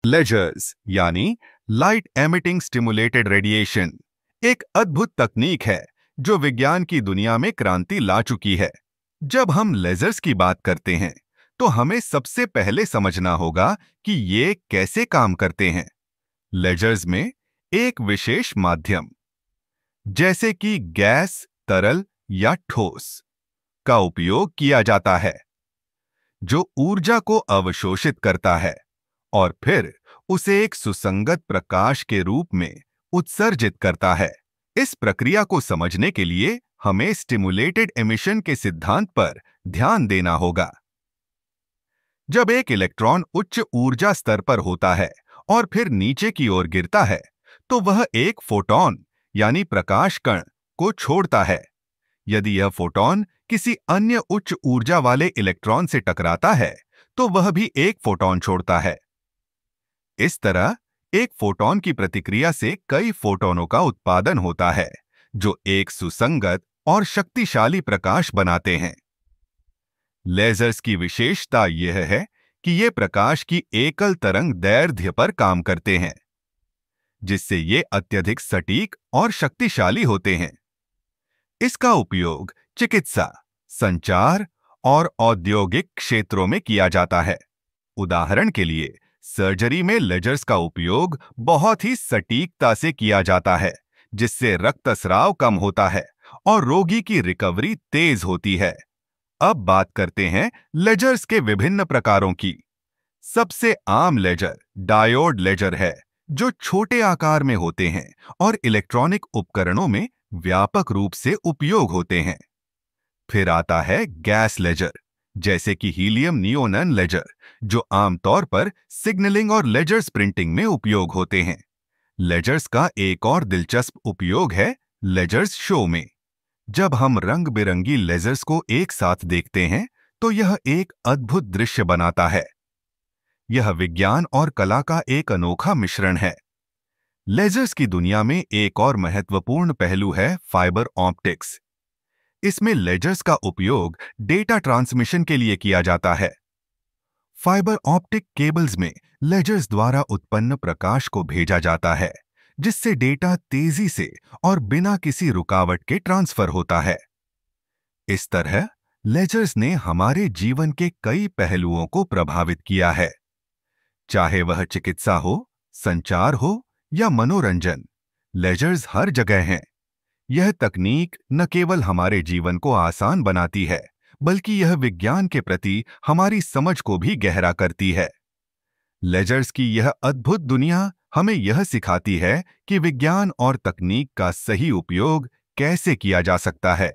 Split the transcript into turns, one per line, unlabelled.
Ledgers यानी light emitting stimulated radiation एक अद्भुत तकनीक है जो विज्ञान की दुनिया में क्रांति ला चुकी है। जब हम लेजर्स की बात करते हैं तो हमें सबसे पहले समझना होगा कि ये कैसे काम करते हैं। लेजर्स में एक विशेष माध्यम जैसे कि गैस, तरल या ठोस का उपयोग किया जाता है जो ऊर्जा को अवशोषित करता है और फिर उसे एक सुसंगत प्रकाश के रूप में उत्सर्जित करता है। इस प्रक्रिया को समझने के लिए हमें स्टिमुलेटेड एमिशन के सिद्धांत पर ध्यान देना होगा। जब एक इलेक्ट्रॉन उच्च ऊर्जा स्तर पर होता है और फिर नीचे की ओर गिरता है तो वह एक फोटॉन यानी प्रकाश कण को छोड़ता है। यदि यह फोटॉन किसी अन्य उच्च ऊर्जा वाले इलेक्ट्रॉन से टकराता है तो वह भी एक फोटॉन छोड़ता है। इस तरह एक फोटॉन की प्रतिक्रिया से कई फोटॉनों का उत्पादन होता है जो एक सुसंगत और शक्तिशाली प्रकाश बनाते हैं। लेजर्स की विशेषता यह है कि ये प्रकाश की एकल तरंग दैर्ध्य पर काम करते हैं, जिससे ये अत्यधिक सटीक और शक्तिशाली होते हैं। इसका उपयोग चिकित्सा, संचार और औद्योगिक क्षेत्रों में किया जाता है। उदाहरण के लिए सर्जरी में लेजर्स का उपयोग बहुत ही सटीकता से किया जाता है, जिससे रक्तस्राव कम होता है और रोगी की रिकवरी तेज होती है। अब बात करते हैं लेजर्स के विभिन्न प्रकारों की। सबसे आम लेजर डायोड लेजर है, जो छोटे आकार में होते हैं और इलेक्ट्रॉनिक उपकरणों में व्यापक रूप से उपयोग होते हैं। फिर आता है गैस लेजर, जैसे कि हीलियम नियोनन लेजर, जो आमतौर पर सिग्नलिंग और लेजर्स प्रिंटिंग में उपयोग होते हैं। लेजर्स का एक और दिलचस्प उपयोग है लेजर्स शो में। जब हम रंग बिरंगी लेजर्स को एक साथ देखते हैं तो यह एक अद्भुत दृश्य बनाता है। यह विज्ञान और कला का एक अनोखा मिश्रण है। लेजर्स की दुनिया में एक और महत्वपूर्ण पहलू है फाइबर ऑप्टिक्स। इसमें लेजर्स का उपयोग डेटा ट्रांसमिशन के लिए किया जाता है। फाइबर ऑप्टिक केबल्स में लेजर्स द्वारा उत्पन्न प्रकाश को भेजा जाता है, जिससे डेटा तेजी से और बिना किसी रुकावट के ट्रांसफर होता है। इस तरह लेजर्स ने हमारे जीवन के कई पहलुओं को प्रभावित किया है, चाहे वह चिकित्सा हो, संचार हो या मनोरंजन। लेजर्स हर जगह हैं। यह तकनीक न केवल हमारे जीवन को आसान बनाती है, बल्कि यह विज्ञान के प्रति हमारी समझ को भी गहरा करती है। लेजर्स की यह अद्भुत दुनिया हमें यह सिखाती है कि विज्ञान और तकनीक का सही उपयोग कैसे किया जा सकता है।